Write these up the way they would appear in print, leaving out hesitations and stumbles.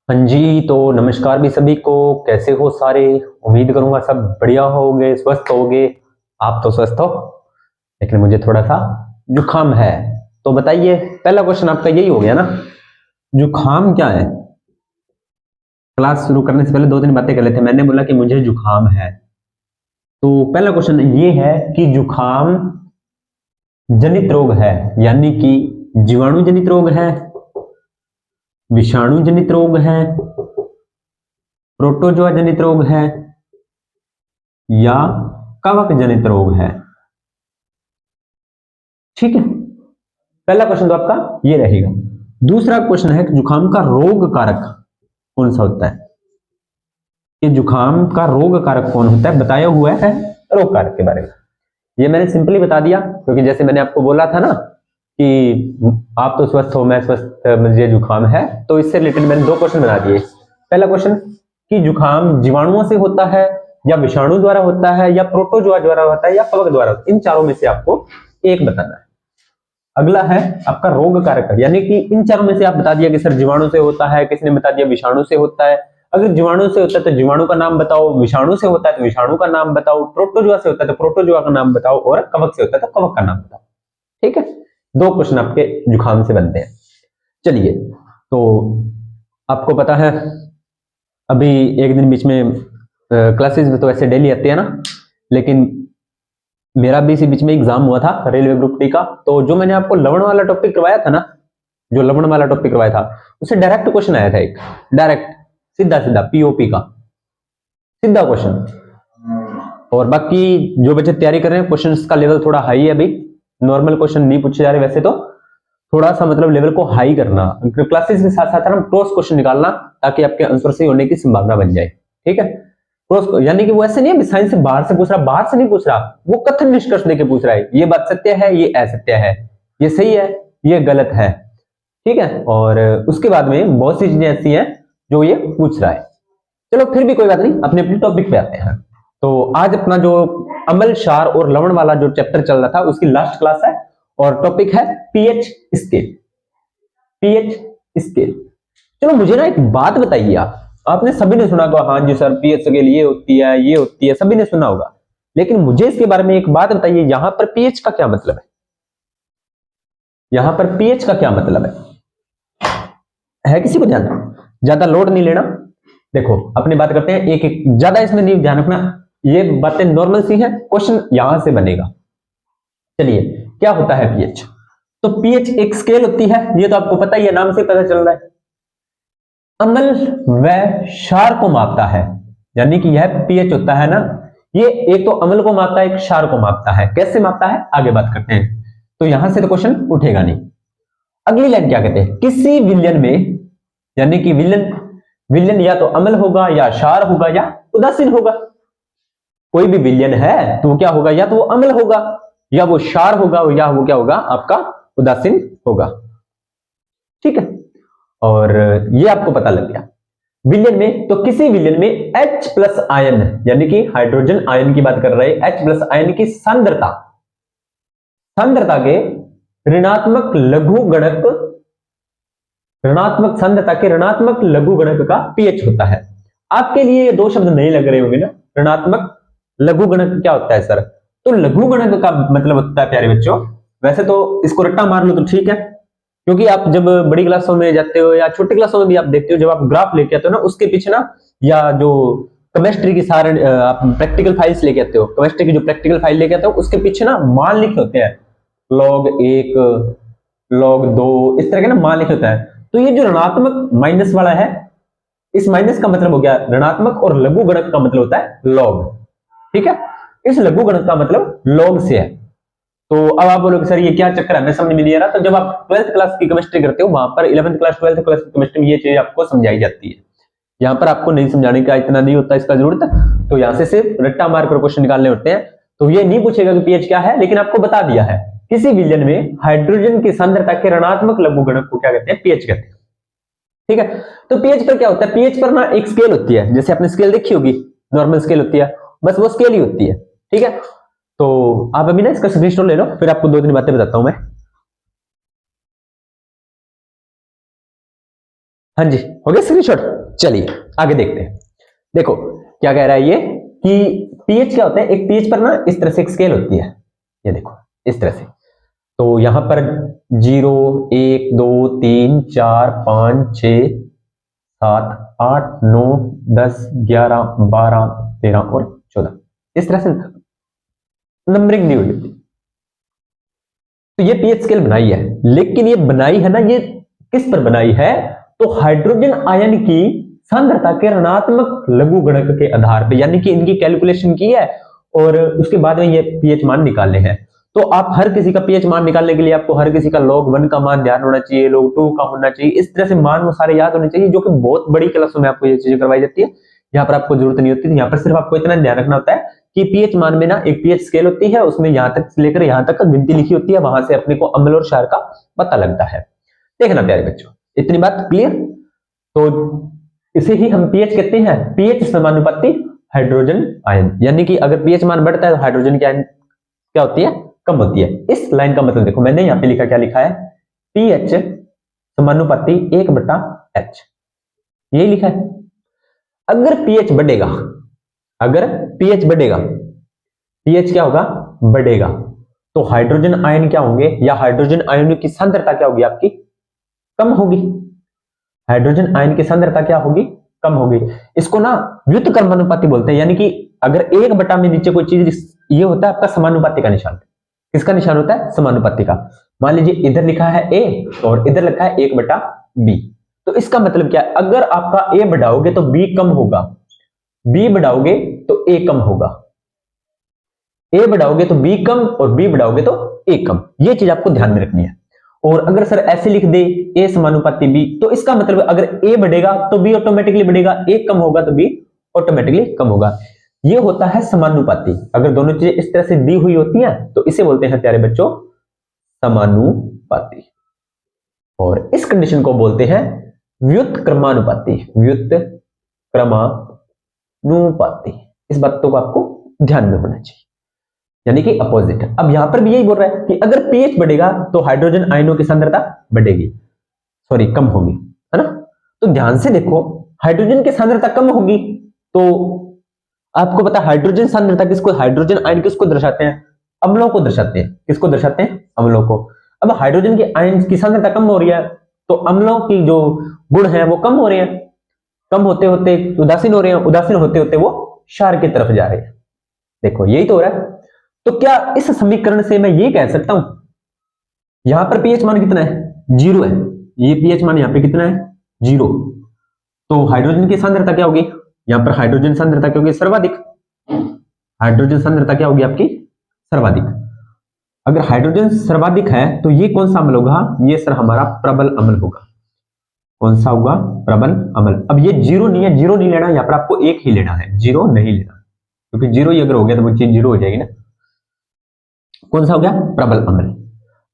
हाँ जी, तो नमस्कार भी सभी को। कैसे हो सारे? उम्मीद करूंगा सब बढ़िया होगे, स्वस्थ होगे। आप तो स्वस्थ हो, लेकिन मुझे थोड़ा सा जुकाम है। तो बताइए, पहला क्वेश्चन आपका यही हो गया ना, जुकाम क्या है? क्लास शुरू करने से पहले दो तीन बातें कर लेते हैं। मैंने बोला कि मुझे जुकाम है, तो पहला क्वेश्चन ये है कि जुकाम जनित रोग है, यानी कि जीवाणु जनित रोग है, विषाणु जनित रोग है, प्रोटोजोआ जनित रोग है, या कवक जनित रोग है। ठीक है, पहला क्वेश्चन तो आपका ये रहेगा। दूसरा क्वेश्चन है कि जुकाम का रोग कारक कौन सा होता है? कि जुकाम का रोग कारक कौन होता है, बताया हुआ है रोग कारक के बारे में। ये मैंने सिंपली बता दिया, क्योंकि जैसे मैंने आपको बोला था ना कि आप तो स्वस्थ हो, मैं स्वस्थ, मुझे जुकाम है, तो इससे रिलेटेड मैंने दो क्वेश्चन बना दिए। पहला क्वेश्चन कि जुकाम जीवाणुओं से होता है, या विषाणु द्वारा होता है, या प्रोटोजोआ द्वारा होता है, या कवक द्वारा होता है। इन चारों में से आपको एक बताना है। अगला है आपका रोग कारक, यानी कि इन चारों में से आप बता दिया कि सर जीवाणु से होता है, किसी ने बता दिया विषाणु से होता है। अगर जीवाणु से होता है तो जीवाणु का नाम बताओ, विषाणु से होता है तो विषाणु का नाम बताओ, प्रोटोजोआ से होता है तो प्रोटोजोआ का नाम बताओ, और कवक से होता है तो कवक का नाम बताओ। ठीक है, दो क्वेश्चन आपके जुकाम से बनते हैं। चलिए, तो आपको पता है अभी एक दिन बीच में क्लासेस में तो ऐसे डेली आते हैं ना, लेकिन मेरा भी इसी बीच में एग्जाम हुआ था रेलवे ग्रुप डी का। तो जो मैंने आपको लवण वाला टॉपिक करवाया था ना, जो लवण वाला टॉपिक करवाया था, उससे डायरेक्ट क्वेश्चन आया था, एक डायरेक्ट सीधा सीधा पीओपी का सीधा क्वेश्चन। और बाकी जो बच्चे तैयारी कर रहे हैं, क्वेश्चंस का लेवल थोड़ा हाई है अभी, नॉर्मल क्वेश्चन नहीं पूछे जा रहे वैसे तो, थोड़ा सा मतलब लेवल को हाई करना, क्लासेस के साथ साथ हम क्रॉस क्वेश्चन निकालना, ताकि आपके आंसर सही होने की संभावना बन जाए। ठीक है, क्रॉस यानी कि वो ऐसे नहीं है साइंस से बाहर से पूछ रहा, बाहर से नहीं पूछ रहा, वो कथन निष्कर्ष देके पूछ रहा है, ये बात सत्य है, ये असत्य है, ये सही है, ये गलत है। ठीक है, और उसके बाद में बहुत सी चीजें ऐसी हैं जो ये पूछ रहा है। चलो फिर भी कोई बात नहीं, अपने अपने टॉपिक पे आते हैं। तो आज अपना जो अम्ल क्षार और लवण वाला जो चैप्टर चल रहा था, उसकी लास्ट क्लास है, और टॉपिक है पीएच स्केल। पीएच स्केल, चलो मुझे ना एक बात बताइए, आपने सभी ने सुना होगा, हाँ जी सर पीएच स्केल ये होती है, ये होती है, सभी ने सुना होगा, लेकिन मुझे इसके बारे में एक बात बताइए, यहां पर पीएच का क्या मतलब है? यहां पर पीएच का क्या मतलब है किसी को ध्यान? ज्यादा लोड नहीं लेना, देखो अपनी बात करते हैं एक एक, ज्यादा इसमें नहीं ध्यान रखना, ये बातें नॉर्मल सी हैं, क्वेश्चन यहां से बनेगा। चलिए, क्या होता है पीएच? तो पीएच एक स्केल होती है, ये तो आपको पता ही है, नाम से पता चल रहा है, अम्ल व क्षार को मापता है। यानी कि यह पीएच होता है ना, ये एक तो अम्ल को मापता है, एक क्षार को मापता है। कैसे मापता है आगे बात करते हैं, तो यहां से तो क्वेश्चन उठेगा नहीं। अगली लाइन क्या कहते हैं, किसी विलयन में, यानी कि विलयन, विलयन या तो अम्ल होगा, या क्षार होगा, या उदासीन होगा। कोई भी विलयन है तो वो क्या होगा, या तो वो अम्ल होगा, या वो क्षार होगा, या वो क्या होगा आपका उदासीन होगा। ठीक है, और ये आपको पता लग गया। विलयन में, तो किसी विलयन में H प्लस आयन, यानी कि हाइड्रोजन आयन की बात कर रहे हैं, H प्लस आयन की सांद्रता, सांद्रता के ऋणात्मक लघु गणक, ऋणात्मक सांद्रता के ऋणात्मक लघु गणक का पीएच होता है। आपके लिए ये दो शब्द नहीं लग रहे होंगे ना, ऋणात्मक लघु गणक क्या होता है सर? तो लघु गणक का मतलब होता है प्यारे बच्चों, वैसे तो इसको रट्टा मार लो तो ठीक है, क्योंकि आप जब बड़ी क्लासों में जाते हो या छोटी क्लासों में भी आप देखते हो, जब आप ग्राफ लेके आते हो ना, उसके पीछे ना, या जो केमिस्ट्री की सारे आप प्रैक्टिकल फाइल्स लेके आते हो, केमिस्ट्री की जो प्रैक्टिकल फाइल लेके आते हो, उसके पीछे ना मान लिखे होते हैं, log 1, log 2, इस तरह के ना मान लिखे होता है। तो ये जो ऋणात्मक माइनस वाला है, इस माइनस का मतलब हो गया ऋणात्मक, और लघु गणक का मतलब होता है लॉग। ठीक है, इस लघु गणक का मतलब लॉग से है। तो अब आप बोलोगे सर ये क्या चक्कर है, मैं समझ में नहीं आ रहा। तो जब आप 12th क्लास की केमिस्ट्री करते हो, वहां पर 11th क्लास 12th क्लास की केमिस्ट्री में ये चीज आपको समझाई जाती है। यहाँ पर आपको नहीं समझाने का इतना नहीं होता इसका जरूरत, तो यहाँ से सिर्फ रट्टा मार कर क्वेश्चन निकालने होते हैं। तो ये नहीं पूछेगा कि पीएच क्या है, लेकिन आपको बता दिया है किसी विलयन में हाइड्रोजन की सांद्रता के ऋणात्मक लघु गणक को क्या कहते हैं, पीएच कहते हैं। ठीक है, तो पीएच पर क्या होता है, पीएच पर ना एक स्केल होती है, जैसे आपने स्केल देखी होगी, नॉर्मल स्केल होती है, बस वो स्केल ही होती है। ठीक है, तो आप अभी ना इसका स्क्रीनशॉट ले लो, फिर आपको दो तीन बातें बताता हूं मैं। हाँ जी, हो गया स्क्रीनशॉट? चलिए आगे देखते हैं। देखो क्या कह रहा है ये कि पीएच क्या होता है, एक पीएच पर ना इस तरह से एक स्केल होती है, ये देखो इस तरह से। तो यहां पर 0 1 2 3 4 5 6 7 8 9 10 11 12 13 और 14 इस तरह से नंबरिंग दी हुई होती है। तो ये पीएच स्केल बनाई है, लेकिन ये बनाई है ना, ये किस पर बनाई है, तो हाइड्रोजन आयन की सांद्रता के ऋणात्मक लघुगणक के आधार पे, यानी कि इनकी कैलकुलेशन की है और उसके बाद में ये पीएच मान निकाले हैं। तो आप हर किसी का पीएच मान निकालने के लिए आपको हर किसी का log 1 का मान ध्यान होना चाहिए, log 2 का होना चाहिए, इस तरह से मान वो सारे याद होने चाहिए, जो कि बहुत बड़ी क्लासों में आपको ये चीजें करवाई जाती है। यहाँ पर आपको जरूरत नहीं होती, यहाँ पर सिर्फ आपको इतना ध्यान रखना होता है कि पीएच मान में ना एक पीएच स्केल होती है, उसमें यहाँ तक से लेकर यहाँ तक गिनती लिखी होती है, वहां से अपने को अम्ल और क्षार का पता लगता है। देखना प्यारे बच्चों, इतनी बात क्लियर। तो इसे ही हम पीएच कहते हैं, पीएच समानुपाती हाइड्रोजन आयन, यानी कि अगर पीएच मान बढ़ता है तो हाइड्रोजन की आयन क्या होती है, कम होती है। इस लाइन का मतलब देखो, मैंने यहां पे लिखा, क्या लिखा है, पीएच समानुपाती 1/H, यही लिखा है। अगर पीएच बढ़ेगा, अगर पीएच बढ़ेगा, पीएच क्या होगा, बढ़ेगा, तो हाइड्रोजन आयन क्या होंगे, या हाइड्रोजन आयन की सांद्रता क्या होगी आपकी, कम होगी। हाइड्रोजन आयन की सांद्रता क्या होगी, कम होगी। इसको ना व्युत्क्रमानुपाती बोलते हैं, यानी कि अगर 1 में नीचे कोई चीज, ये होता है आपका समानुपाती का निशान। किसका निशान होता है, समानुपाती का। मान लीजिए इधर लिखा है A और इधर लिखा है 1/B, तो इसका मतलब क्या है, अगर आपका A बढ़ाओगे तो B कम होगा, B बढ़ाओगे तो A कम होगा, A बढ़ाओगे तो B कम और B बढ़ाओगे तो A कम। ये चीज आपको ध्यान में रखनी है। और अगर सर ऐसे लिख दे A समानुपाती B, तो इसका मतलब अगर A बढ़ेगा तो B ऑटोमेटिकली बढ़ेगा, A कम होगा तो B ऑटोमेटिकली कम होगा। ये होता है समानुपाती। अगर दोनों चीजें इस तरह से दी हुई होती हैं तो इसे बोलते हैं प्यारे बच्चों समानुपाती, और इस कंडीशन को बोलते हैं व्युत्क्रमानुपाती, व्युत्क्रमानुपाती। इस बात को आपको ध्यान में होना चाहिए, यानी कि अपोजिट। अब यहां पर भी यही बोल रहा है कि अगर पीएच बढ़ेगा तो हाइड्रोजन आयनों की सांद्रता बढ़ेगी, सॉरी कम होगी, है ना। तो ध्यान से देखो, हाइड्रोजन की सांद्रता कम होगी तो आपको पता है हाइड्रोजन सांद्रता किसको, हाइड्रोजन आयन किसको दर्शाते हैं, अम्लों को दर्शाते हैं। किसको दर्शाते हैं, अम्लों को। अब हाइड्रोजन की आयन की सांद्रता कम हो रही है तो अम्लों की जो गुण है वो कम हो रहे हैं, कम होते होते उदासीन हो रहे हैं, उदासीन होते होते वो क्षार की तरफ जा रहे हैं। देखो यही तो हो रहा है। तो क्या इस समीकरण से मैं ये कह सकता हूं, यहां पर पीएच मान कितना है, 0 है, ये पीएच मान यहां पे कितना है, 0, तो हाइड्रोजन की सांद्रता क्या होगी, यहां पर हाइड्रोजन सांद्रता क्या होगी, सर्वाधिक। हाइड्रोजन सांद्रता क्या होगी आपकी, सर्वाधिक। अगर हाइड्रोजन सर्वाधिक है तो ये कौन सा अम्ल होगा, ये सर हमारा प्रबल अम्ल होगा। कौन सा होगा, प्रबल अम्ल। अब ये 0 नहीं है, 0 नहीं लेना, यहां पर आपको 1 ही लेना है, 0 नहीं लेना, क्योंकि 0 ही अगर हो गया तो वो चीज 0 हो जाएगी ना। कौन सा हो गया, प्रबल अम्ल।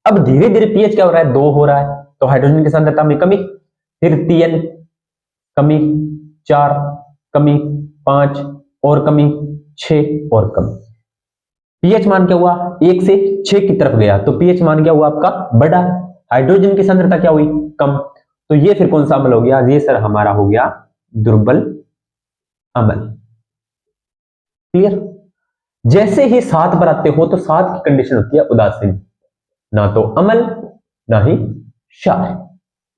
अब धीरे धीरे पीएच क्या हो रहा है, 2 हो रहा है, तो हाइड्रोजन की सांद्रता में कमी, फिर 3 कमी, 4 कमी, 5 और कमी, 6 और कमी। पीएच मान क्या हुआ, 1 से 6 की तरफ गया, तो पीएच मान क्या हुआ आपका, बढ़ा। हाइड्रोजन की सांद्रता क्या हुई, कम। तो ये फिर कौन सा अम्ल हो गया, ये सर हमारा हो गया दुर्बल अम्ल। क्लियर। जैसे ही 7 पर आते हो तो 7 की कंडीशन होती है उदासीन, ना तो अम्ल ना ही क्षार।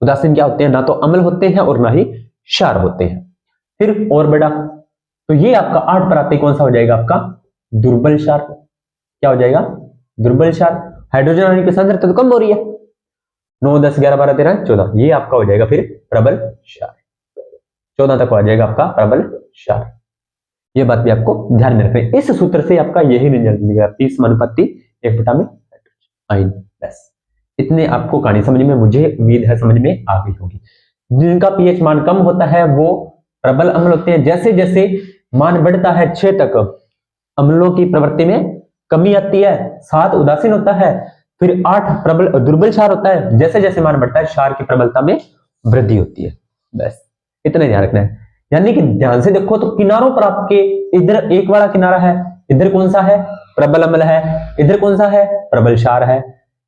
उदासीन क्या होते हैं, ना तो अम्ल होते हैं और ना ही क्षार होते हैं। फिर और बड़ा, तो ये आपका 8 पर आते कौन सा हो जाएगा आपका, दुर्बल क्षार। क्या हो जाएगा, दुर्बल क्षार। हाइड्रोजन आयन की सांद्रता तो कम हो रही है, 9 10 11 12 13 14, ये आपका हो जाएगा फिर प्रबल क्षार। 14 तक हो जाएगा आपका प्रबल क्षार। ये बात भी आपको ध्यान में रखनी है। इस सूत्र से आपका यही रिजल्ट मिलेगा, 30 समानुपाती 1/में आयन। बस इतने आपको कहानी समझ में, मुझे उम्मीद है समझ में आ गई होगी। जिनका पीएच मान कम होता है वो प्रबल अम्ल होते हैं। जैसे जैसे मान बढ़ता है 6 तक, अम्लों की प्रवृत्ति में कमी आती है, 7 उदासीन होता है, फिर 8 प्रबल दुर्बल क्षार होता है। जैसे जैसे मान बढ़ता है क्षार की प्रबलता में वृद्धि होती है। बस इतना ध्यान रखना है। यानी कि ध्यान से देखो तो किनारों पर आपके इधर एक वाला किनारा है, इधर कौन सा है, प्रबल अम्ल है, इधर कौन सा है, प्रबल क्षार है।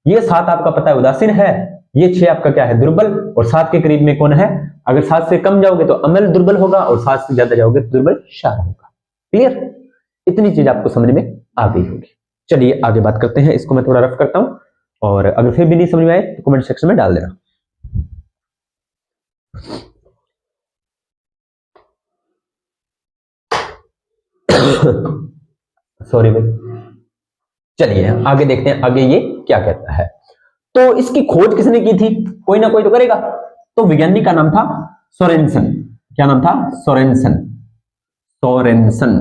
ये 7 आपका पता है उदासीन है, ये 6 आपका क्या है, दुर्बल, और 7 के करीब में कौन है, अगर 7 से कम जाओगे तो अम्ल दुर्बल होगा, और 7 से ज्यादा जाओगे तो दुर्बल क्षार होगा। क्लियर, इतनी चीज आपको समझ में आ गई होगी। चलिए आगे बात करते हैं, इसको मैं थोड़ा रफ करता हूं, और अगर फिर भी नहीं समझ में आए तो कमेंट सेक्शन में डाल देना। सॉरी भाई। चलिए आगे देखते हैं, आगे ये क्या कहता है। तो इसकी खोज किसने की थी, कोई ना कोई तो करेगा। तो वैज्ञानिक का नाम था सोरेनसन। क्या नाम था, सोरेनसन। सोरेनसन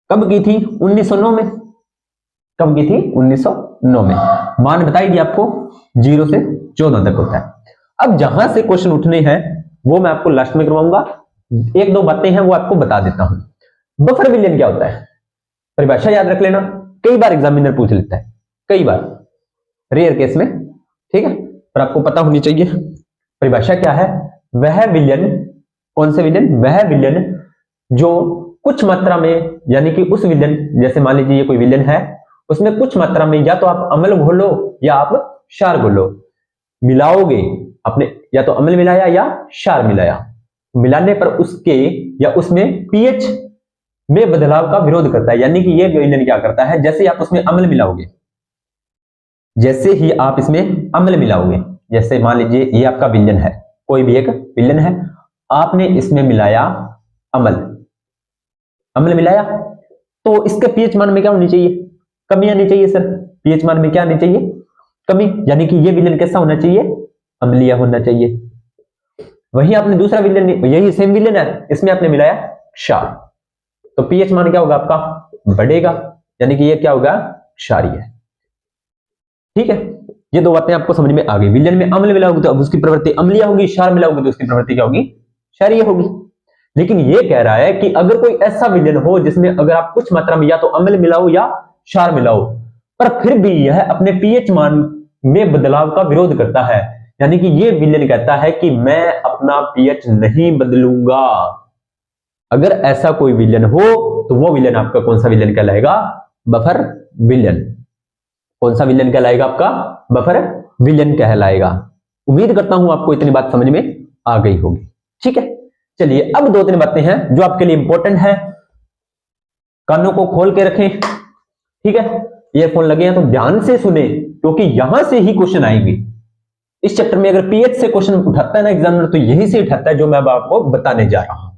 कब की थी, 1909 में। कब की थी, 1909 में। मान बता दिया आपको, 0 से 14 तक होता है। अब जहां से क्वेश्चन उठने हैं वो मैं आपको लास्ट में करवाऊंगा, एक दो बातें हैं वो आपको बता देता हूं। बफर विलयन क्या होता है, परिभाषा याद रख लेना, कई बार एग्जामिनर पूछ लेता है, कई बार, रेयर केस में, ठीक है, पर आपको पता होनी चाहिए। परिभाषा क्या है, वह विलयन, कौन से विलयन, वह विलयन जो कुछ मात्रा में, यानी कि उस विलयन, जैसे मान लीजिए ये कोई विलयन है, उसमें कुछ मात्रा में या तो आप अम्ल घोलो या आप क्षार घोलो, मिलाओगे आपने, या तो अम्ल मिलाया या क्षार मिलाया, मिलाने पर उसके या उसमें पीएच में बदलाव का विरोध करता है। यानी कि ये विलयन क्या करता है, जैसे ही आप उसमें अम्ल मिलाओगे, जैसे ही आप इसमें अम्ल मिलाओगे, जैसे मान लीजिए ये आपका विलयन है, कोई भी एक विलयन है, आपने इसमें मिलाया अम्ल, अम्ल मिलाया, तो इसके पीएच मान में क्या होनी चाहिए, कमी आनी चाहिए सर। पीएच मान में क्या आनी चाहिए, कमी, यानी कि ये विलयन कैसा होना चाहिए, अम्लीय होना चाहिए। वही आपने दूसरा विलयन, यही सेम विलयन है, इसमें आपने मिलाया क्षार, तो पीएच मान क्या होगा आपका, बढ़ेगा, यानी कि ये क्या होगा, क्षारीय। ठीक है, ये दो बातें आपको समझ में आ गई। विलयन में अम्ल मिलाओगे तो अब उसकी प्रवृत्ति अम्लीय होगी, क्षार मिलाओगे तो उसकी प्रवृत्ति क्या होगी, क्षारीय होगी। लेकिन ये कह रहा है कि अगर कोई ऐसा विलयन हो जिसमें अगर आप कुछ मात्रा में या तो अम्ल मिलाओ या क्षार मिलाओ, पर फिर भी यह अपने पीएच मान में बदलाव का विरोध करता है, यानी कि ये विलयन कहता है कि मैं अपना पीएच नहीं बदलूंगा। अगर ऐसा कोई विलयन हो तो वो विलयन आपका कौन सा विलयन कहलाएगा, बफर विलयन। कौन सा विलयन कहलाएगा आपका, बफर विलयन कहलाएगा। उम्मीद करता हूं आपको इतनी बात समझ में आ गई होगी। ठीक है, चलिए अब दो तीन बातें हैं जो आपके लिए इंपॉर्टेंट है, कानों को खोल के रखें। ठीक है, ईयरफोन लगे हैं तो ध्यान से सुने, क्योंकि यहां से ही क्वेश्चन आएंगे। इस चैप्टर में अगर पीएच से क्वेश्चन उठाता है ना एग्जामिनर, तो यही से उठाता है जो मैं अब आपको बताने जा रहा हूं।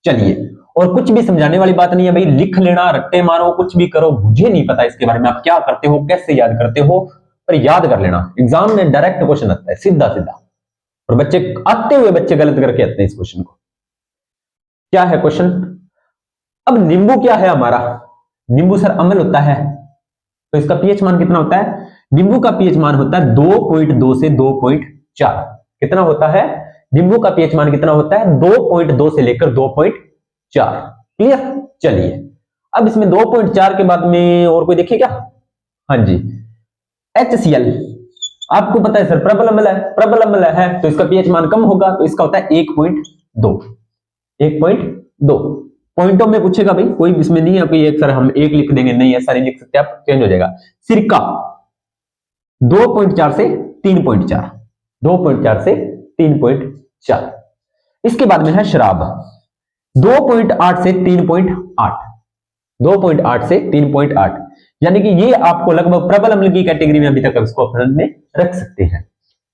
चलिए, और कुछ भी समझाने वाली बात नहीं है भाई, लिख लेना, रट्टे मारो, कुछ भी करो, मुझे नहीं पता इसके बारे में आप क्या करते हो, कैसे याद करते हो, पर याद कर लेना। एग्जाम में डायरेक्ट क्वेश्चन आता है, सीधा सीधा, और बच्चे आते हुए बच्चे गलत करके आते हैं इस क्वेश्चन को। क्या है क्वेश्चन, अब नींबू क्या है हमारा, नींबू सर अम्ल होता है, तो इसका पीएच मान कितना होता है, नींबू का पीएच मान होता है 2.2 से 2.4। कितना होता है, नींबू का पीएच मान कितना होता है, 2.2 से लेकर 2.4। क्लियर, चलिए अब इसमें 2.4 के बाद में और कोई देखिए क्या, हाँ जी, HCl, आपको पता है सर प्रबल अम्ल है, प्रबल अम्ल है तो इसका पीएच मान कम होगा, तो इसका होता है 1.2। 1.2 पॉइंटों में पूछेगा भाई, कोई इसमें नहीं है कोई एक सर हम एक लिख देंगे, नहीं ऐसा नहीं लिख सकते आप, चेंज हो जाएगा। सिरका 2.4 से 3.4, 2.4 से 3.4। इसके बाद में है शराब 2.8 से 3.8, 2.8 से 3.8, यानी कि ये आपको लगभग प्रबल अम्ल की कैटेगरी में अभी तक इसको अपने में रख सकते हैं।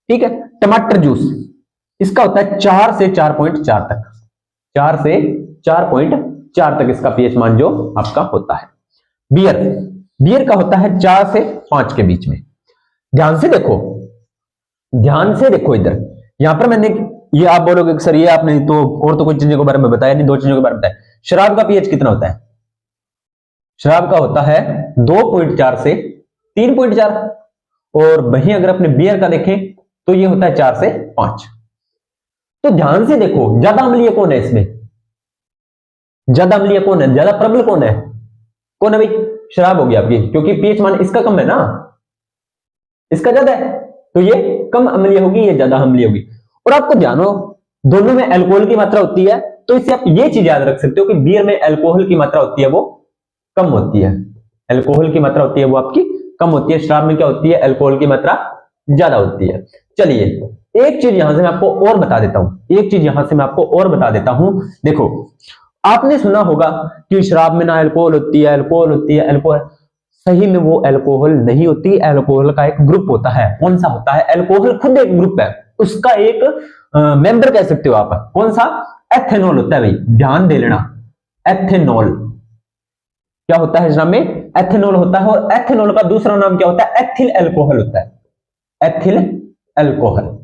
ठीक है, टमाटर जूस इसका होता है 4 से 4.4 तक, 4 से 4.4 तक इसका पीएच मान जो आपका होता है। बियर, बियर का होता है 4 से 5 के बीच में। ध्यान से देखो, ध्यान से देखो इधर, यहां पर मैंने, ये आप बोलोगे कि सर ये आपने तो और तो कुछ चीजों के बारे में बताया नहीं, दो चीजों के बारे में बताया। शराब का पीएच कितना होता है, शराब का होता है 2.4 से 3.4, और वहीं अगर अपने बियर का देखें तो ये होता है 4 से 5। तो ध्यान से देखो, ज्यादा अम्लीय कौन है इसमें, ज्यादा अम्लीय कौन है, ज्यादा प्रबल कौन है, कौन है भाई, शराब होगी आपकी, क्योंकि पीएच मान इसका कम है ना, इसका ज्यादा है, तो ये कम अम्लीय होगी, ये ज्यादा अम्लीय होगी। और आपको ध्यान हो दोनों में अल्कोहल की मात्रा होती है, तो इससे आप ये चीज याद रख सकते हो कि बियर में अल्कोहल की मात्रा होती है वो कम होती है, अल्कोहल की मात्रा होती है वो आपकी कम होती है, शराब में क्या होती है, अल्कोहल की मात्रा ज्यादा होती है। चलिए एक चीज यहां से मैं आपको और बता देता हूं, एक चीज यहां से मैं आपको और बता देता हूं। देखो आपने सुना होगा कि शराब में ना अल्कोहल होती है, अल्कोहल होती है, अल्कोहल। सही में वो अल्कोहल नहीं होती, अल्कोहल का एक ग्रुप होता है। कौन सा होता है? अल्कोहल खुद एक ग्रुप है, उसका एक मेंबर कह सकते हो आप। कौन सा? एथेनॉल होता है भाई, ध्यान दे लेना। एथेनॉल क्या होता है शराब में? एथेनॉल होता है। और एथेनॉल का दूसरा नाम क्या होता है? एथिल अल्कोहल होता है, एथिल अल्कोहल।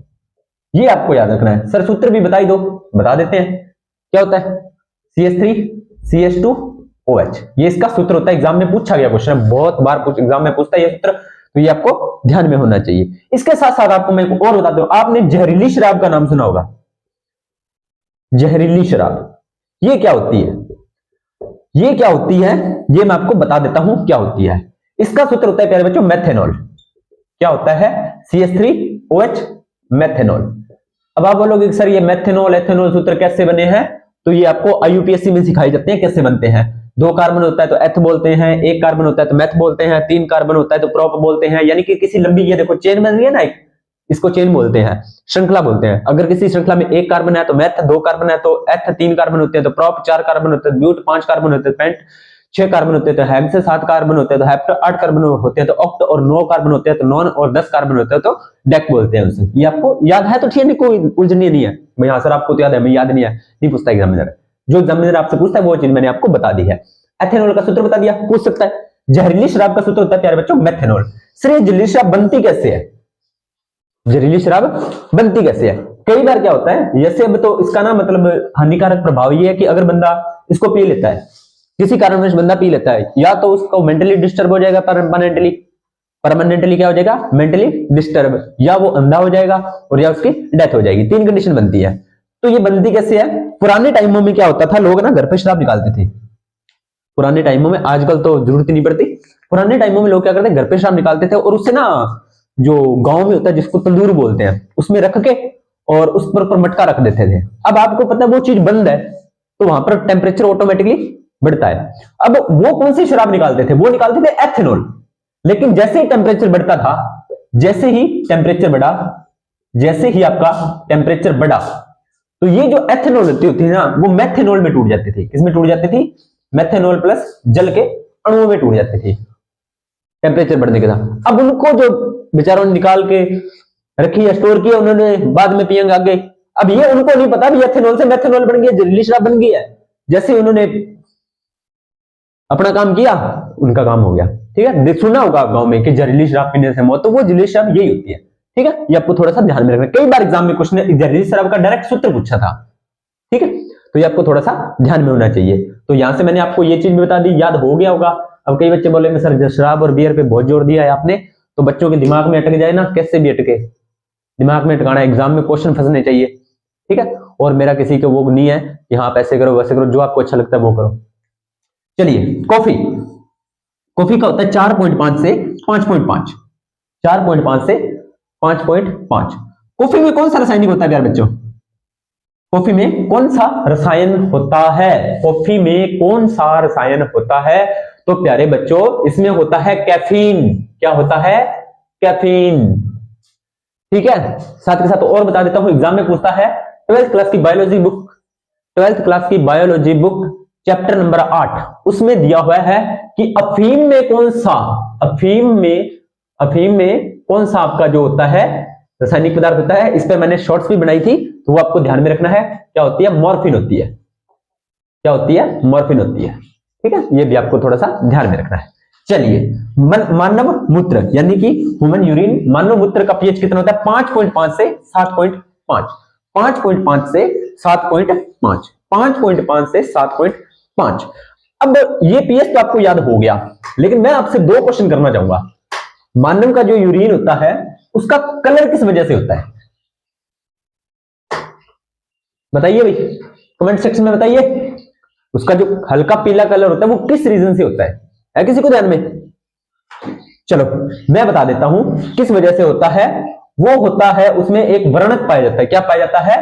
ये आपको याद रखना है। सर सूत्र भी बताई दो, बता देते हैं। क्या होता है? CH3CH2OH, ये इसका सूत्र होता है। एग्जाम में पूछा गया क्वेश्चन है, बहुत बार कुछ एग्जाम में पूछता है ये सूत्र, तो ये आपको ध्यान में होना चाहिए। इसके साथ साथ आपको मैं और बता दूं, आपने जहरीली शराब का नाम सुना होगा। जहरीली शराब ये क्या होती है? ये क्या होती है ये मैं आपको बता देता हूं क्या होती है। इसका सूत्र होता है प्यारे बच्चों मेथेनॉल। क्या होता है? CH3OH, methanol. अब आप बोलोगे सर ये मेथेनॉल एथेनॉल सूत्र कैसे बने हैं? तो ये आपको IUPAC में सिखाई जाते हैं कैसे बनते हैं। 2 कार्बन होता है तो एथ बोलते हैं, 1 कार्बन होता है तो मेथ बोलते हैं, 3 कार्बन होता है तो प्रोप बोलते हैं। यानी कि किसी लंबी, ये देखो चेन बन रही है ना, इसको चेन बोलते हैं, श्रृंखला बोलते हैं। अगर किसी श्रृंखला में 1 कार्बन है तो मेथ, 2 कार्बन है तो एथ, 3 कार्बन होते हैं तो प्रोप, 4 कार्बन होते हैं तो ब्यूट, 5 कार्बन होते हैं तो पेंट, 6 कार्बन होते हैं तो हेक्स, 7 कार्बन होते हैं तो हेप्ट, 8 कार्बन होते हैं तो ऑक्ट, और 9 कार्बन होते हैं तो नॉन, और 10 कार्बन होते हैं तो डेक बोलते हैं उसे। ये आपको याद है तो ठीक है, कोई उलझनी नहीं है। मैं यहाँ सर आपको तो याद है, मैं याद नहीं है, नहीं पूछता एग्जामिनर। जो एग्जामिनर आपसे पूछता है वो चीज मैंने आपको बता दी है। एथेनॉल का सूत्र बता दिया, पूछ सकता है। जहरीली शराब का सूत्र होता है प्यारे बच्चों मेथेनॉल। सर ये जहरीली शराब बनती कैसे है? जहरीली शराब बनती कैसे है? कई बार क्या होता है, जैसे अब तो इसका ना मतलब हानिकारक प्रभाव ये है कि अगर बंदा इसको पी लेता है, किसी कारणवश बंदा पी लेता है, या तो उसको मेंटली डिस्टर्ब हो जाएगा, परमानेंटली, परमानेंटली क्या हो जाएगा? मेंटली डिस्टर्ब, या वो अंधा हो जाएगा, और या उसकी डेथ हो जाएगी। 3 कंडीशन बनती है। तो ये बनती कैसे है? पुराने टाइमों में क्या होता था, लोग ना घर पे शराब निकालते थे। पुराने टाइमों में, आजकल तो जरूरत ही नहीं पड़ती। पुराने टाइमों में लोग क्या करते, घर पे शराब निकालते थे और उससे ना जो गांव में होता है जिसको तंदूर बोलते हैं, उसमें रख के और उस पर मटका रख देते थे। अब आपको पता है वो चीज बंद है, तो वहां पर टेम्परेचर ऑटोमेटिकली बढ़ता है। अब वो कौन सी शराब निकालते थे? वो निकालते थे एथेनॉल। लेकिन जैसे ही टेम्परेचर बढ़ता था, जैसे ही टेम्परेचर बढ़ा, जैसे ही आपका टेम्परेचर बढ़ा, तो ये जो एथेनॉल होती थी ना, वो मेथेनॉल में टूट जाती थी। किसमें टूट जाती थी? मेथेनॉल प्लस जल के अणुओं में टूट जाती थी टेम्परेचर बढ़ने के साथ। अब उनको जो बेचारों ने निकाल के रखी है, स्टोर किया, उन्होंने बाद में पियेंगे आगे। अब ये उनको नहीं पता भी एथेनॉल से मेथेनॉल बन गया, जहरीली शराब बन गई है। जैसे उन्होंने अपना काम किया, उनका काम हो गया। ठीक है, सुना होगा गांव में कि जहरीली शराब पीने से मौत, तो वो जहरीली शराब यही होती है। ठीक है, ये आपको थोड़ा सा ध्यान में रखना। कई बार एग्जाम में क्वेश्चन जहरीली शराब का डायरेक्ट सूत्र पूछा था। ठीक है, तो ये आपको थोड़ा सा ध्यान में होना चाहिए। तो यहां से मैंने आपको ये चीज भी बता दी, याद हो गया होगा। अब कई बच्चे बोलेंगे सर शराब और बियर पे बहुत जोर दिया है आपने, तो बच्चों के दिमाग में अटक जाए ना, कैसे भी अटके, दिमाग में अटकाना, एग्जाम में क्वेश्चन फंसने चाहिए। ठीक है, और मेरा किसी को वो नहीं है कि हाँ आप ऐसे करो वैसे करो, जो आपको अच्छा लगता है वो करो। चलिए कॉफी, कॉफी का होता है 4.5 से 5.5, 4.5 से 5.5। कॉफी में कौन सा रासायनिक होता है प्यारे बच्चों? कॉफी में कौन सा रसायन होता है? कॉफी में कौन सा रसायन होता है? तो प्यारे बच्चों इसमें होता है कैफीन। क्या होता है? कैफीन। ठीक है, साथ के साथ और बता देता हूं, एग्जाम में पूछता है 12th क्लास की बायोलॉजी बुक, 12th क्लास की बायोलॉजी बुक चैप्टर नंबर 8, उसमें दिया हुआ है कि अफीम में कौन सा, अफीम में कौन सा आपका जो होता है रासायनिक पदार्थ होता है। इस पे मैंने शॉर्ट्स भी बनाई थी, तो वो आपको ध्यान में रखना है। क्या होती है? मॉर्फिन होती है। क्या होती है? मॉर्फिन होती है। ठीक है, ये भी आपको थोड़ा सा ध्यान में रखना है। चलिए मानव मूत्र यानी कि ह्यूमन यूरिन, मानव मूत्र का पीएच कितना होता है? 5.5 से 7.5, 5.5 से 7.5, 5.5 से 7.5। अब ये पीएच तो आपको याद हो गया, लेकिन मैं आपसे 2 क्वेश्चन करना चाहूंगा। मानव का जो यूरिन होता है उसका कलर किस वजह से होता है? बताइए भाई, कमेंट सेक्शन में बताइए। उसका जो हल्का पीला कलर होता है वो किस रीजन से होता है किसी को ध्यान में? चलो मैं बता देता हूं किस वजह से होता है। वो होता है, उसमें एक वर्णक पाया जाता है। क्या पाया जाता है?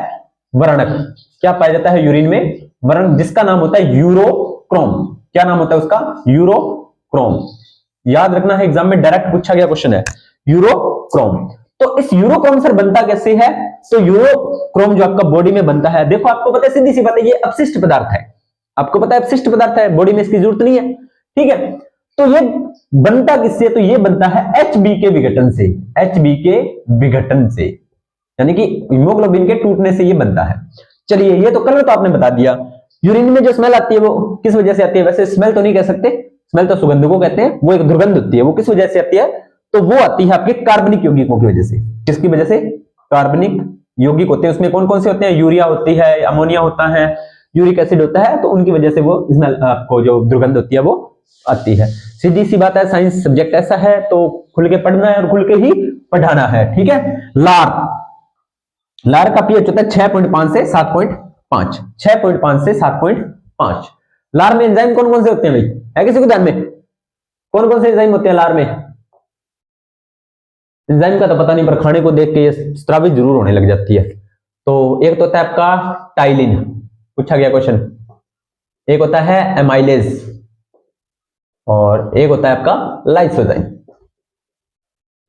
वर्णक। क्या पाया जाता है यूरिन में? वर्णक, जिसका नाम होता है यूरोक्रोम। क्या नाम होता है उसका? यूरोक्रोम। याद रखना है, एग्जाम में डायरेक्ट पूछा गया क्वेश्चन है यूरोक्रोम। तो इस यूरोक्रोम सर बनता कैसे है? तो यूरोक्रोम जो आपका बॉडी में बनता है, देखो आपको पता है, सीधी सी बात है, ये अपशिष्ट पदार्थ है, आपको पता है अपशिष्ट पदार्थ है, बॉडी में इसकी जरूरत नहीं है, ठीक है। तो ये बनता किससे? तो ये बनता है HB के विघटन से, HB के विघटन से, यानी कि हीमोग्लोबिन के टूटने से ये बनता है। चलिए, ये तो कलर तो आपने बता दिया। यूरिन में जो स्मेल आती है वो किस वजह से आती है? वैसे स्मेल तो नहीं कह सकते, स्मेल तो सुगंध को कहते हैं, वो एक दुर्गंध होती है, वो किस वजह से आती है? तो वो आती है आपके कार्बनिक यौगिकों की वजह से। किसकी वजह से? कार्बनिक यौगिक होते हैं, उसमें कौन कौन से होते हैं? यूरिया होती है, अमोनिया होता है, यूरिक एसिड होता है, तो उनकी वजह से वो स्मेल आपको जो दुर्गंध होती है वो आती है। सीधी सी बात है, साइंस सब्जेक्ट ऐसा है तो खुल के पढ़ना है और खुल के ही पढ़ाना है, ठीक है। लार का पीएच होता है 6.5 से 7.5, 6.5 से 7.5। लार में एंजाइम कौन कौन से होते हैं भाई? है किसी को ध्यान में? कौन कौन से एंजाइम होते हैं लार में? एंजाइम का तो पता नहीं, पर खाने को देख के ये स्रावित जरूर होने लग जाती है। तो एक तो होता है आपका टाइलिन, पूछा गया क्वेश्चन, एक होता है एमाइलेज, और एक होता है आपका लाइसोजाइम।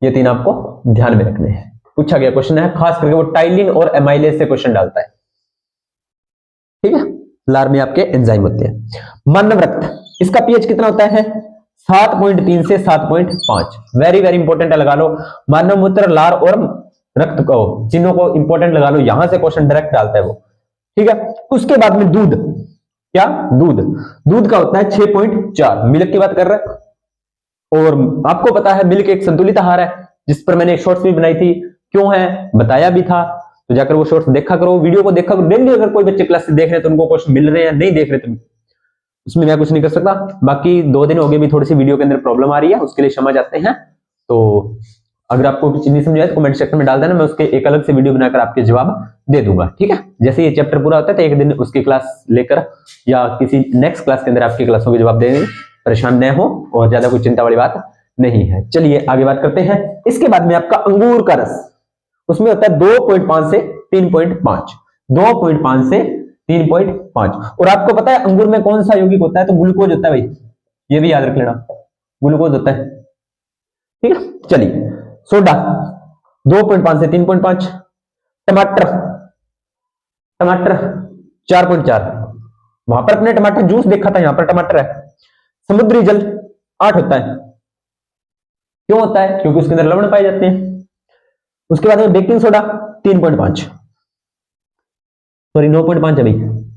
ये तीन आपको ध्यान में रखने हैं, पूछा गया क्वेश्चन है, खास करके वो टाइलिन और एमाइलेज से क्वेश्चन डालता है, ठीक है। लार में आपके एंजाइम होते हैं। मानव रक्त, इसका पीएच कितना होता है? 7.3 से 7.5। वेरी वेरी इंपॉर्टेंट है, लगा लो। मानव मूत्र, लार और रक्त को, तीनों को इंपॉर्टेंट लगा लो, यहां से क्वेश्चन डायरेक्ट डालता है वो, ठीक है। उसके बाद में दूध, क्या? दूध का होता है 6.4। मिल्क की बात कर रहे हैं, और आपको पता है मिल्क एक संतुलित आहार है, जिस पर मैंने एक शॉर्ट्स भी बनाई थी, क्यों है बताया भी था, तो जाकर वो शॉर्ट्स देखा करो, वीडियो को देखा करो डेली। अगर कोई बच्चे क्लास से देख रहे हैं तो उनको क्वेश्चन मिल रहे हैं, नहीं देख रहे तो उसमें मैं कुछ नहीं कर सकता। बाकी 2 दिन हो गए भी थोड़ी सी वीडियो के अंदर प्रॉब्लम आ रही है, उसके लिए क्षमा चाहते हैं। तो अगर आपको कुछ नहीं समझ आए तो कमेंट सेक्शन में डाल देना, मैं उसके एक अलग से वीडियो बनाकर आपके जवाब दे दूंगा, ठीक है। जैसे ये चैप्टर पूरा होता है तो एक दिन उसकी क्लास लेकर या किसी नेक्स्ट क्लास के अंदर आपकी क्लासों के जवाब देंगे, परेशान न हो, और ज्यादा कोई चिंता वाली बात नहीं है। चलिए आगे बात करते हैं। इसके बाद में आपका अंगूर का रस, उसमें होता है 2.5 से 3.5, 2.5 से 3.5। और आपको पता है अंगूर में कौन सा यौगिक होता है? तो ग्लूकोज होता है भाई, ये भी याद रख लेना, ग्लूकोज होता है, ठीक है। चलिए, सोडा 2.5 से 3.5, टमाटर 4.4, वहां पर अपने टमाटर जूस देखा था, यहां पर टमाटर है। समुद्री जल 8 होता है, क्यों होता है? क्योंकि उसके अंदर लवण पाए जाते हैं। उसके बाद में बेकिंग सोडा 3.5, सॉरी 9.5 है भाई,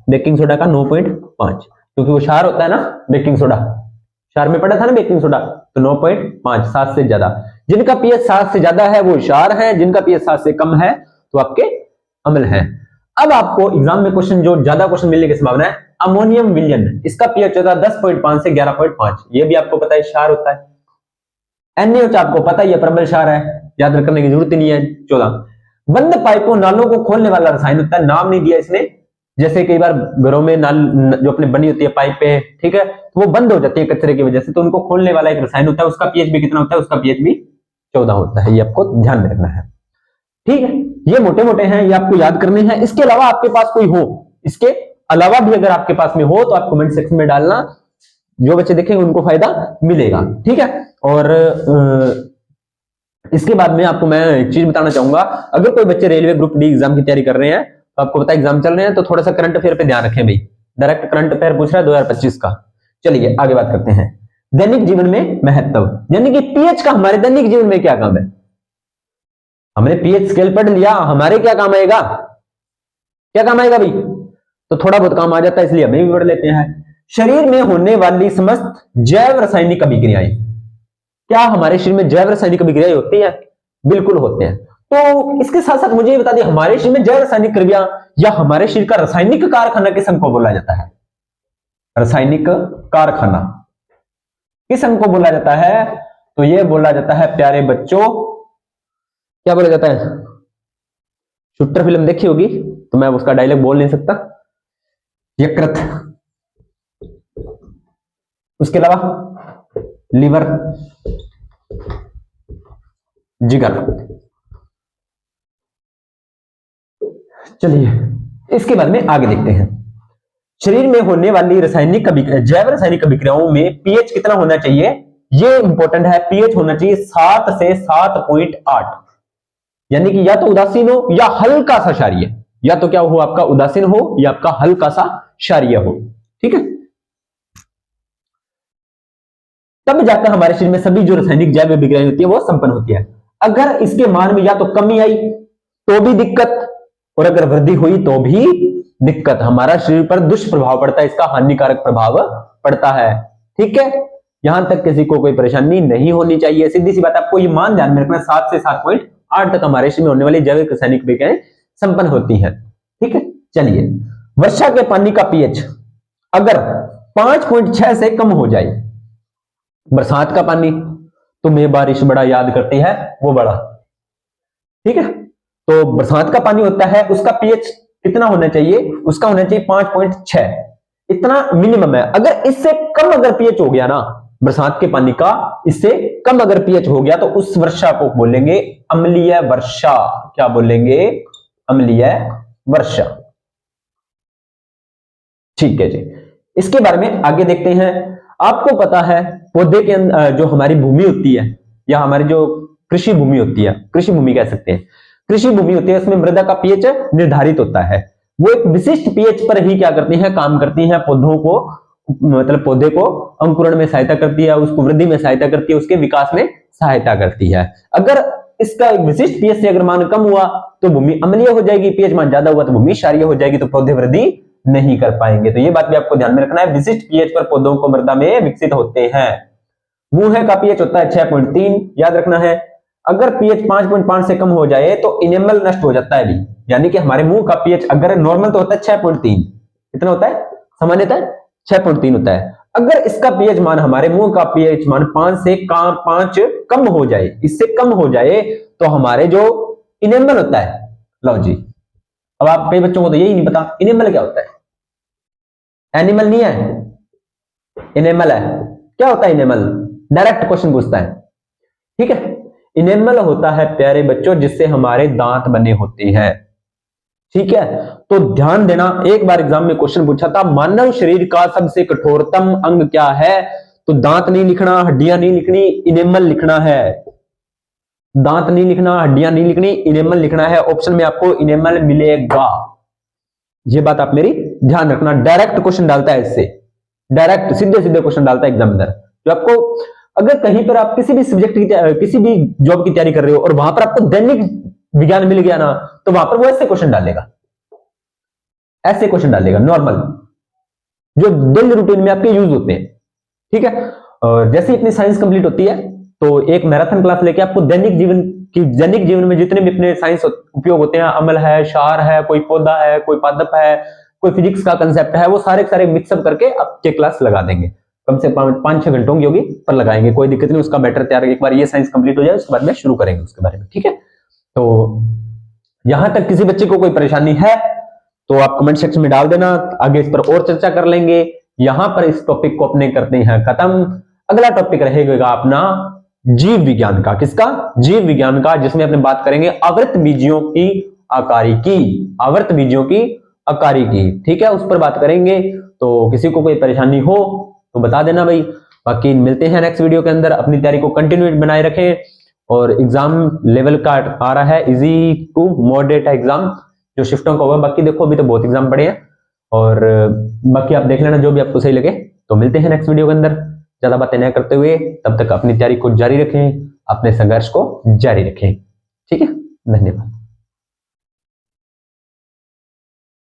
बेकिंग सोडा का 9.5, क्योंकि वो क्षार होता है ना बेकिंग सोडा, क्षार में पढ़ा था ना बेकिंग सोडा, तो 9.5, 7 से ज्यादा। जिनका पीएच 7 से ज्यादा है वो क्षार है, जिनका पीएच 7 से कम है तो आपके अम्ल है। अब आपको एग्जाम में क्वेश्चन जो ज्यादा क्वेश्चन मिलने की संभावना है, अमोनियम विलयन, इसका पीएच होता है 10.5 से 11.5, ये भी आपको पता है क्षार होता है। NaOH आपको पता ही है प्रबल क्षार है, याद रखने की जरूरत ही नहीं है। 14, बंद पाइपों नालों को खोलने वाला रसायन होता है, नाम नहीं दिया इसने, जैसे कई बार घरों में नाल जो अपने बनी होती है पाइपें, ठीक है, तो वो बंद हो जाती है कचरे की वजह से, तो उनको खोलने वाला एक रसायन होता है, उसका पीएच भी कितना होता है? उसका पीएच भी 14 होता है, ये आपको ध्यान में रखना है, ठीक है। ये मोटे मोटे हैं, ये आपको याद करने हैं। इसके अलावा आपके पास कोई हो, इसके अलावा भी अगर आपके पास में हो तो आप कमेंट सेक्शन में डालना, जो बच्चे देखेंगे उनको फायदा मिलेगा, ठीक है। और इसके बाद में आपको मैं एक चीज बताना चाहूंगा, अगर कोई बच्चे रेलवे ग्रुप डी एग्जाम की तैयारी कर रहे हैं, तो आपको पता है एग्जाम चल रहे हैं, तो थोड़ा सा करंट अफेयर पे ध्यान रखें भाई, डायरेक्ट करंट अफेयर पूछ रहा है 2025 का। चलिए आगे बात करते हैं। दैनिक जीवन में महत्व, यानी कि पीएच का हमारे दैनिक जीवन में क्या काम है? हमने पीएच स्केल पढ़ लिया, हमारे क्या काम आएगा? क्या काम आएगा भाई? तो थोड़ा बहुत काम आ जाता है, इसलिए हमें भी पढ़ लेते हैं। शरीर में होने वाली समस्त जैव रासायनिक अभिक्रियाएं, क्या हमारे शरीर में जैव रासायनिक अभिक्रियाएं होती है? बिल्कुल होते हैं। तो इसके साथ साथ मुझे ये बता दिए, हमारे शरीर में जैव रासायनिक क्रिया या हमारे शरीर का रासायनिक कारखाना किस अंग को बोला जाता है? रासायनिक कारखाना किस अंग को बोला जाता है? तो यह बोला जाता है प्यारे बच्चों, क्या बोला जाता है? शूटर फिल्म देखी होगी तो मैं उसका डायलॉग बोल नहीं सकता, यकृत। उसके अलावा लीवर, जिगर। चलिए इसके बाद में आगे देखते हैं। शरीर में होने वाली रासायनिक जैव रासायनिक अभिक्रियाओं में पीएच कितना होना चाहिए? ये इंपॉर्टेंट है, पीएच होना चाहिए 7 से 7.8, यानी कि या तो उदासीन हो या हल्का सा क्षारीय, या तो क्या हो आपका उदासीन हो या आपका हल्का सा क्षारीय हो। ठीक है, तब जाकर हमारे शरीर में सभी जो रासायनिक जैव अभिक्रियाएं होती है वो संपन्न होती है। अगर इसके मान में या तो कमी आई तो भी दिक्कत, और अगर वृद्धि हुई तो भी दिक्कत, हमारा शरीर पर दुष्प्रभाव पड़ता है, इसका हानिकारक प्रभाव पड़ता है। ठीक है, यहां तक किसी को कोई परेशानी नहीं होनी चाहिए। सीधी सी बात, आपको ये मान ध्यान में रखना, 7 से 7.8 तक हमारे शरीर में होने वाली जैविक रासायनिक अभिक्रियाएं संपन्न होती हैं। ठीक है, चलिए, वर्षा के पानी का पीएच अगर 5.6 से कम हो जाए, बरसात का पानी तो मैं बारिश बड़ा याद करती है वो बड़ा, ठीक है, तो बरसात का पानी होता है, उसका पीएच कितना होना चाहिए, उसका होना चाहिए 5.6, इतना मिनिमम है। अगर इससे कम अगर पीएच हो गया ना बरसात के पानी का, इससे कम अगर पीएच हो गया तो उस वर्षा को बोलेंगे अम्लीय वर्षा। क्या बोलेंगे? अम्लीय वर्षा। ठीक है जी, इसके बारे में आगे देखते हैं। आपको पता है पौधे के अंदर जो हमारी भूमि होती है, या हमारी जो कृषि भूमि होती है, कृषि भूमि कह सकते हैं, कृषि भूमि होती है, उसमें मृदा का पीएच निर्धारित होता है। वो एक विशिष्ट पीएच पर ही क्या करती है, काम करती है, पौधों को, मतलब पौधे को अंकुरण में सहायता करती है, उसको वृद्धि में सहायता करती है, उसके विकास में सहायता करती है। अगर इसका एक विशिष्ट पीएच से अगर मान कम हुआ तो भूमि अम्लीय हो जाएगी, पीएच मान ज्यादा हुआ तो भूमि क्षारीय हो जाएगी, तो पौधे वृद्धि नहीं कर पाएंगे। तो ये बात भी आपको ध्यान में रखना है, विशिष्ट पीएच पर पौधों को मृदा में विकसित होते हैं। मुंह का पीएच होता है 6.3, याद रखना है। अगर पीएच 5.5 से कम हो जाए तो इनेमल नष्ट हो जाता है भी, यानी कि हमारे मुंह का पीएच अगर नॉर्मल तो होता है 6.3, कितना होता है सामान्यतः 6.3 होता है। अगर इसका पीएच मान, हमारे मुंह का पीएच मान 5 से 5 कम हो जाए, इससे कम हो जाए, तो हमारे जो इनेमल होता है, लो जी, अब आप कई बच्चों को तो यही नहीं पता इनेमल क्या होता है। एनिमल नहीं है, इनेमल है। क्या होता है इनेमल? डायरेक्ट क्वेश्चन पूछता है। ठीक है, इनेमल होता है प्यारे बच्चों जिससे हमारे दांत बने होते हैं। ठीक है, तो ध्यान देना, एक बार एग्जाम में क्वेश्चन पूछा था, मानव शरीर का सबसे कठोरतम अंग क्या है? तो दांत नहीं लिखना, हड्डियां नहीं लिखनी, इनेमल लिखना है। दांत नहीं लिखना, हड्डियां नहीं लिखनी, इनेमल लिखना है। ऑप्शन में आपको इनेमल मिलेगा। ये बात आप मेरी ध्यान रखना, डायरेक्ट क्वेश्चन डालता है इससे, डायरेक्ट सीधे सीधे क्वेश्चन डालता है एग्जामिनर। जो आपको, अगर कहीं पर आप किसी भी सब्जेक्ट की, किसी भी जॉब की तैयारी कर रहे हो और वहां पर आपको दैनिक विज्ञान मिल गया ना, तो वहां पर वो ऐसे क्वेश्चन डालेगा, ऐसे क्वेश्चन डालेगा नॉर्मल, जो डेली रूटीन में आपके यूज होते हैं। ठीक है, और जैसे ही अपनी साइंस कंप्लीट होती है तो एक मैराथन क्लास लेके आपको दैनिक जीवन में जितने भी अपने साइंस उपयोग होते हैं, अमल है, क्षार है, कोई पौधा है, कोई पादप है, कोई फिजिक्स का कंसेप्ट है, वो सारे सारे मिक्सअप करके आपके क्लास लगा देंगे। कम से कम 5-6 घंटों की होगी, पर लगाएंगे, कोई दिक्कत नहीं, उसका बैटर तैयार, एक बार ये साइंस कंप्लीट हो जाए उसके बाद में शुरू करेंगे उसके बारे में। ठीक है, तो यहां तक किसी बच्चे को कोई परेशानी है तो आप कमेंट सेक्शन में डाल देना, आगे इस पर और चर्चा कर लेंगे। यहां पर इस टॉपिक को अपने करते हैं खत्म। अगला टॉपिक रहेगा अपना जीव विज्ञान का। किसका? जीव विज्ञान का, जिसमें अपने बात करेंगे आवृत बीजियों की आकारिकी, आवृत बीजियों की आकारिकी। ठीक है, उस पर बात करेंगे। तो किसी को कोई परेशानी हो तो बता देना भाई। बाकी मिलते हैं नेक्स्ट वीडियो के अंदर। अपनी तैयारी को कंटिन्यू बनाए रखें, और एग्जाम लेवल का आ रहा है इजी टू मॉडरेट एग्जाम, जो शिफ्टों का होगा। बाकी देखो अभी तो बहुत एग्जाम पड़े हैं, और बाकी आप देख लेना जो भी आपको सही लगे। तो मिलते हैं नेक्स्ट वीडियो के अंदर। ज्यादा बातें न करते हुए तब तक अपनी तैयारी को जारी रखें, अपने संघर्ष को जारी रखें। ठीक है, धन्यवाद।